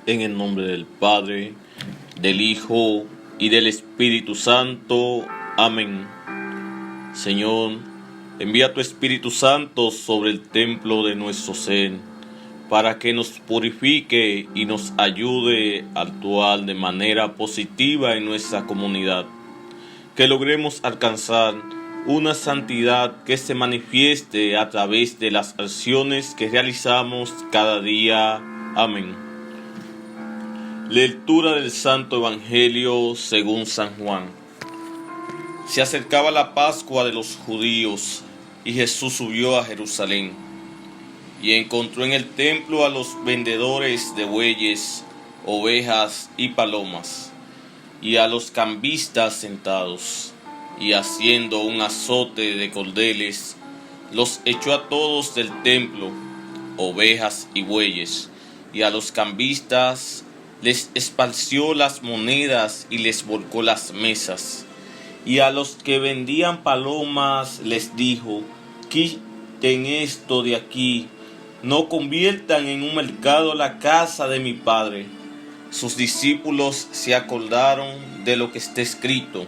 En el nombre del Padre, del Hijo y del Espíritu Santo. Amén. Señor, envía tu Espíritu Santo sobre el templo de nuestro ser, para que nos purifique y nos ayude a actuar de manera positiva en nuestra comunidad. Que logremos alcanzar una santidad que se manifieste a través de las acciones que realizamos cada día. Amén. Lectura del Santo Evangelio según San Juan. Se acercaba la Pascua de los judíos y Jesús subió a Jerusalén y encontró en el templo a los vendedores de bueyes, ovejas y palomas, y a los cambistas sentados, y haciendo un azote de cordeles, los echó a todos del templo, ovejas y bueyes, y a los cambistas les esparció las monedas y les volcó las mesas. Y a los que vendían palomas les dijo: quiten esto de aquí, no conviertan en un mercado la casa de mi Padre. Sus discípulos se acordaron de lo que está escrito: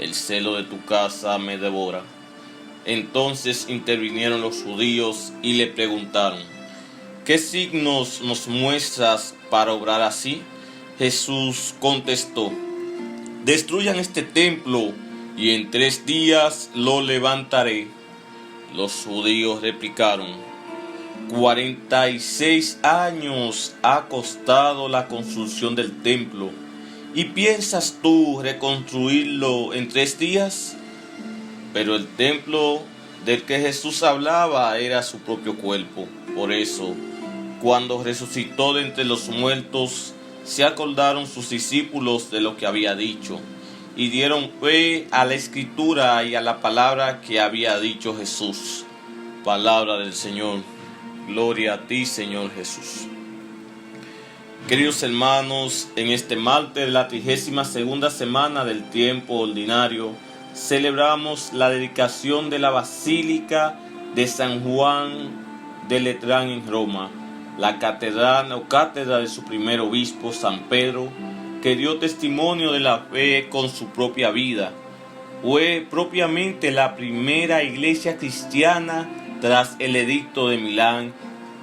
el celo de tu casa me devora. Entonces intervinieron los judíos y le preguntaron: ¿qué signos nos muestras para obrar así? Jesús contestó: destruyan este templo y en 3 días lo levantaré. Los judíos replicaron: 46 años ha costado la construcción del templo, ¿y piensas tú reconstruirlo en 3 días? Pero el templo del que Jesús hablaba era su propio cuerpo. Por eso, cuando resucitó de entre los muertos, se acordaron sus discípulos de lo que había dicho, y dieron fe a la Escritura y a la palabra que había dicho Jesús. Palabra del Señor. Gloria a ti, Señor Jesús. Queridos hermanos, en este martes de la 32ª semana del tiempo ordinario, celebramos la dedicación de la Basílica de San Juan de Letrán en Roma, la catedral o cátedra de su primer obispo, San Pedro, que dio testimonio de la fe con su propia vida. Fue propiamente la primera iglesia cristiana tras el edicto de Milán,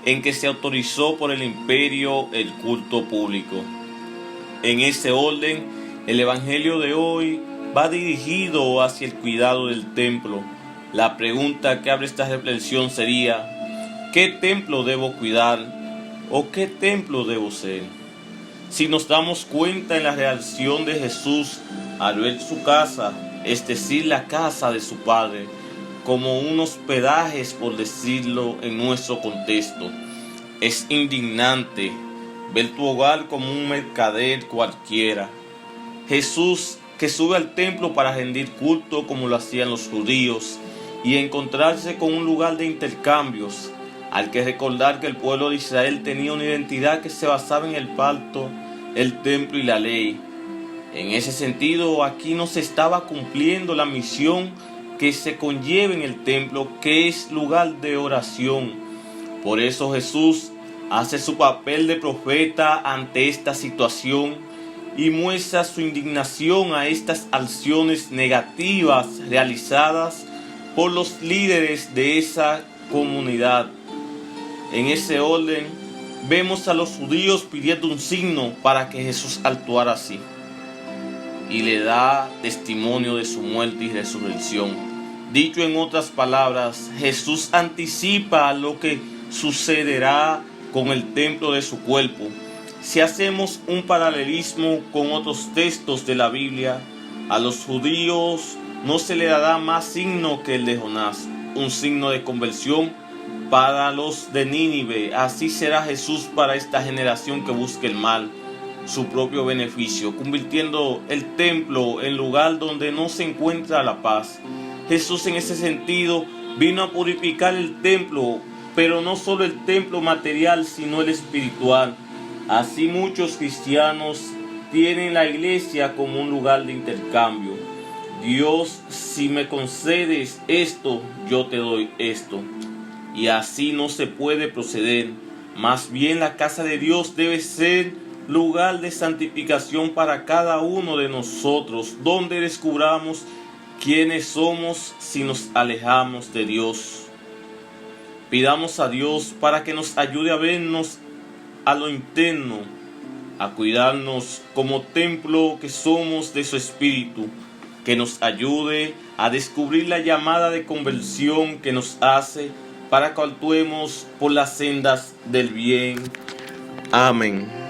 en que se autorizó por el imperio el culto público. En ese orden, el Evangelio de hoy va dirigido hacia el cuidado del templo. La pregunta que abre esta reflexión sería: ¿qué templo debo cuidar o qué templo debo ser? Si nos damos cuenta en la reacción de Jesús al ver su casa, es decir, la casa de su Padre, como un hospedaje, por decirlo en nuestro contexto, es indignante ver tu hogar como un mercader cualquiera. Jesús, que sube al templo para rendir culto como lo hacían los judíos y encontrarse con un lugar de intercambios. Hay que recordar que el pueblo de Israel tenía una identidad que se basaba en el pacto, el templo y la ley. En ese sentido, aquí no se estaba cumpliendo la misión que se conlleva en el templo, que es lugar de oración. Por eso Jesús hace su papel de profeta ante esta situación y muestra su indignación a estas acciones negativas realizadas por los líderes de esa comunidad. En ese orden, vemos a los judíos pidiendo un signo para que Jesús actuara así, y le da testimonio de su muerte y resurrección. Dicho en otras palabras, Jesús anticipa lo que sucederá con el templo de su cuerpo. Si hacemos un paralelismo con otros textos de la Biblia, a los judíos no se le dará más signo que el de Jonás, un signo de conversión para los de Nínive. Así será Jesús para esta generación que busca el mal, su propio beneficio, convirtiendo el templo en lugar donde no se encuentra la paz. Jesús en ese sentido vino a purificar el templo, pero no solo el templo material, sino el espiritual. Así muchos cristianos tienen la iglesia como un lugar de intercambio. Dios, si me concedes esto, yo te doy esto. Y así no se puede proceder. Más bien la casa de Dios debe ser lugar de santificación para cada uno de nosotros, donde descubramos quiénes somos si nos alejamos de Dios. Pidamos a Dios para que nos ayude a vernos a lo interno, a cuidarnos como templo que somos de su Espíritu, que nos ayude a descubrir la llamada de conversión que nos hace para que actuemos por las sendas del bien. Amén.